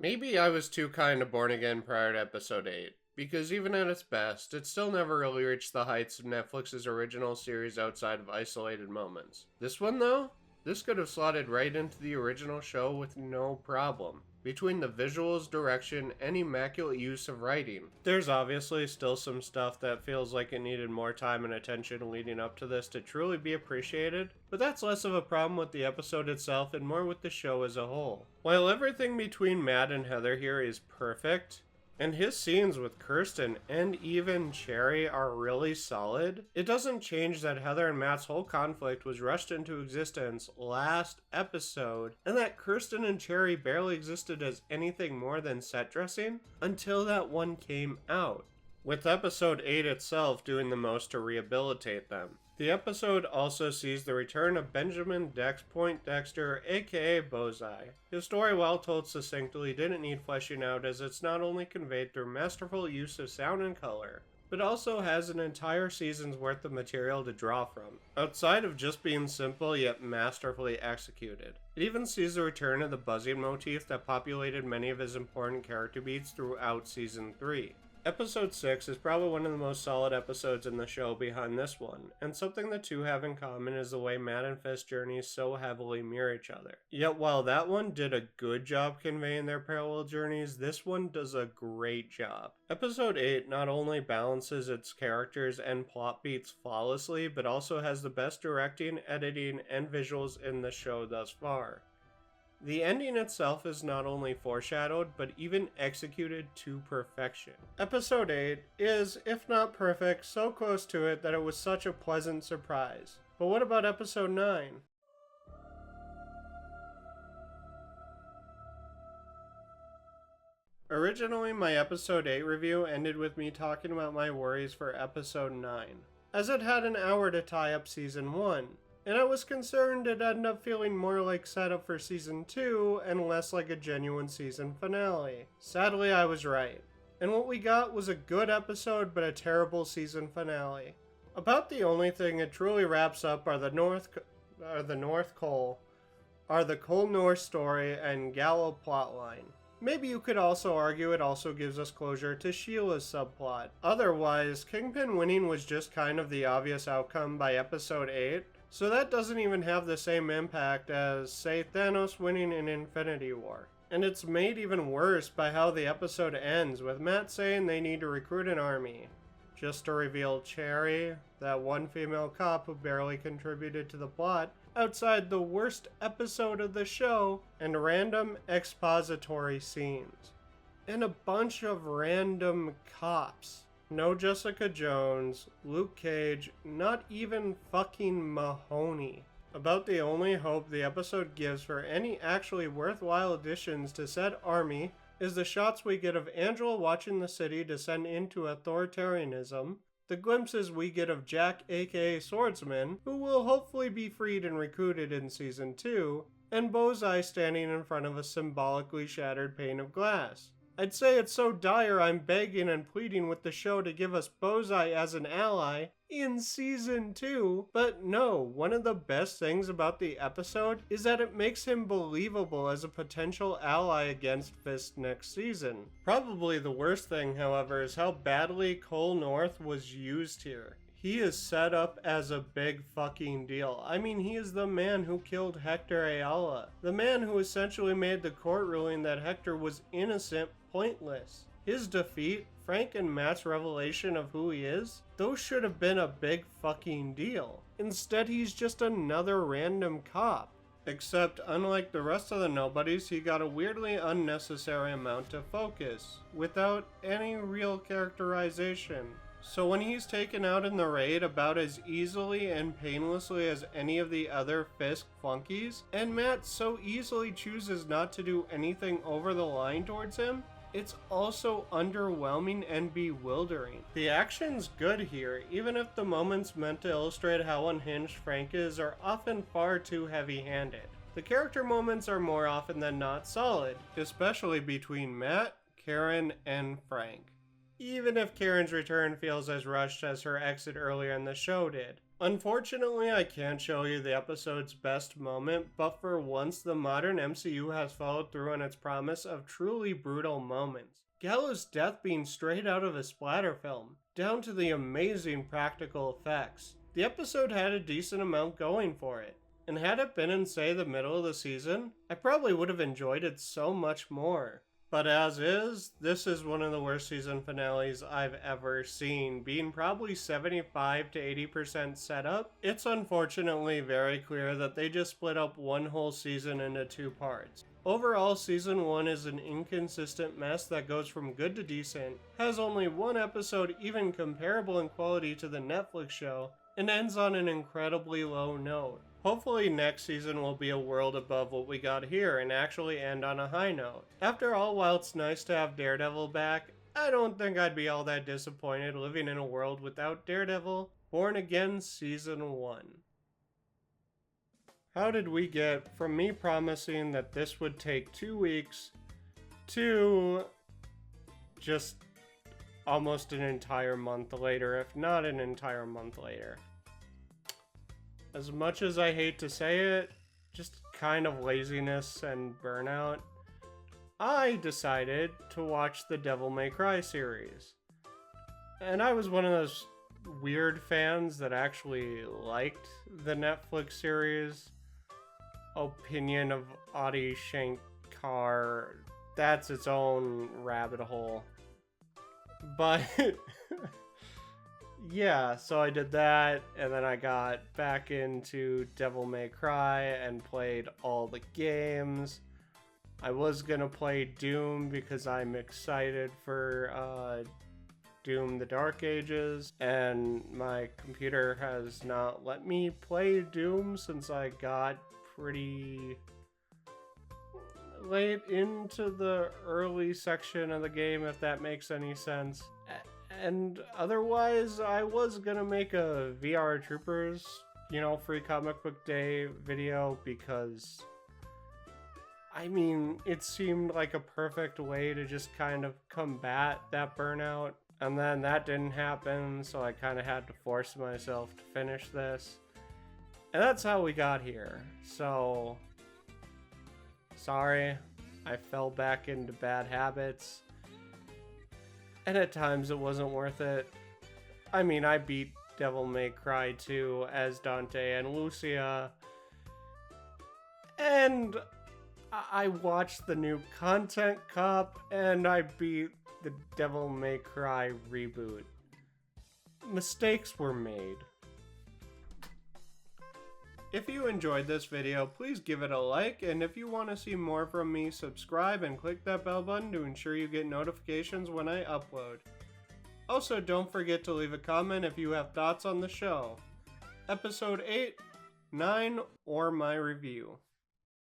Maybe I was too kind of born again prior to episode 8, because even at its best, it still never really reached the heights of Netflix's original series outside of isolated moments. This one, though? This could have slotted right into the original show with no problem. Between the visuals, direction, and immaculate use of writing. There's obviously still some stuff that feels like it needed more time and attention leading up to this to truly be appreciated, but that's less of a problem with the episode itself and more with the show as a whole. While everything between Matt and Heather here is perfect, and his scenes with Kirsten and even Cherry are really solid, it doesn't change that Heather and Matt's whole conflict was rushed into existence last episode, and that Kirsten and Cherry barely existed as anything more than set dressing until that one came out, with episode 8 itself doing the most to rehabilitate them. The episode also sees the return of Benjamin Dex Point Dexter, aka Bullseye. His story, while told succinctly, didn't need fleshing out as it's not only conveyed through masterful use of sound and color, but also has an entire season's worth of material to draw from, outside of just being simple yet masterfully executed. It even sees the return of the buzzing motif that populated many of his important character beats throughout Season 3. Episode 6 is probably one of the most solid episodes in the show behind this one, and something the two have in common is the way Matt and Fist's journeys so heavily mirror each other. Yet while that one did a good job conveying their parallel journeys, this one does a great job. Episode 8 not only balances its characters and plot beats flawlessly, but also has the best directing, editing, and visuals in the show thus far. The ending itself is not only foreshadowed, but even executed to perfection. Episode 8 is, if not perfect, so close to it that it was such a pleasant surprise. But what about episode 9? Originally, my episode 8 review ended with me talking about my worries for episode 9, as it had an hour to tie up season 1. And I was concerned it'd end up feeling more like setup for season 2 and less like a genuine season finale. Sadly, I was right. And what we got was a good episode but a terrible season finale. About the only thing it truly wraps up are the Cole North story and Gallo plotline. Maybe you could also argue it also gives us closure to Sheila's subplot. Otherwise, Kingpin winning was just kind of the obvious outcome by episode 8. So that doesn't even have the same impact as, say, Thanos winning in Infinity War. And it's made even worse by how the episode ends, with Matt saying they need to recruit an army. Just to reveal Cherry, that one female cop who barely contributed to the plot, outside the worst episode of the show, and random expository scenes. And a bunch of random cops. No Jessica Jones, Luke Cage, not even fucking Mahoney. About the only hope the episode gives for any actually worthwhile additions to said army is the shots we get of Angela watching the city descend into authoritarianism, the glimpses we get of Jack aka Swordsman, who will hopefully be freed and recruited in season 2, and Bullseye standing in front of a symbolically shattered pane of glass. I'd say it's so dire I'm begging and pleading with the show to give us Bullseye as an ally in season 2, but no, one of the best things about the episode is that it makes him believable as a potential ally against Fist next season. Probably the worst thing, however, is how badly Cole North was used here. He is set up as a big fucking deal. I mean, he is the man who killed Hector Ayala. The man who essentially made the court ruling that Hector was innocent pointless. His defeat, Frank and Matt's revelation of who he is, those should have been a big fucking deal. Instead, he's just another random cop. Except, unlike the rest of the nobodies, he got a weirdly unnecessary amount of focus, without any real characterization. So when he's taken out in the raid about as easily and painlessly as any of the other Fisk flunkies, and Matt so easily chooses not to do anything over the line towards him, it's also underwhelming and bewildering. The action's good here, even if the moments meant to illustrate how unhinged Frank is are often far too heavy-handed. The character moments are more often than not solid, especially between Matt, Karen, and Frank. Even if Karen's return feels as rushed as her exit earlier in the show did. Unfortunately, I can't show you the episode's best moment, but for once, the modern MCU has followed through on its promise of truly brutal moments. Gallo's death being straight out of a splatter film, down to the amazing practical effects. The episode had a decent amount going for it, and had it been in, say, the middle of the season, I probably would have enjoyed it so much more. But as is, this is one of the worst season finales I've ever seen, being probably 75 to 80% setup. It's unfortunately very clear that they just split up one whole season into 2 parts. Overall, season 1 is an inconsistent mess that goes from good to decent, has only one episode even comparable in quality to the Netflix show, and ends on an incredibly low note. Hopefully next season will be a world above what we got here and actually end on a high note. After all, while it's nice to have Daredevil back, I don't think I'd be all that disappointed living in a world without Daredevil. Born Again Season 1. How did we get from me promising that this would take 2 weeks to just almost an entire month later, if not an entire month later? As much as I hate to say it, just kind of laziness and burnout, I decided to watch the Devil May Cry series. And I was one of those weird fans that actually liked the Netflix series. Opinion of Adi Shankar, that's its own rabbit hole. But yeah, so I did that, and then I got back into Devil May Cry and played all the games. I was gonna play Doom because I'm excited for Doom the Dark Ages, and my computer has not let me play Doom since I got pretty late into the early section of the game, if that makes any sense. And otherwise, I was gonna make a VR Troopers, free comic book day video because, I mean, it seemed like a perfect way to just kind of combat that burnout. And then that didn't happen, so I kind of had to force myself to finish this. And that's how we got here. So, sorry, I fell back into bad habits. And at times it wasn't worth it. I mean, I beat Devil May Cry 2 as Dante and Lucia. And I watched the new Content Cop, and I beat the Devil May Cry reboot. Mistakes were made. If you enjoyed this video, please give it a like, and if you want to see more from me, subscribe and click that bell button to ensure you get notifications when I upload. Also, don't forget to leave a comment if you have thoughts on the show, Episode 8, 9, or my review.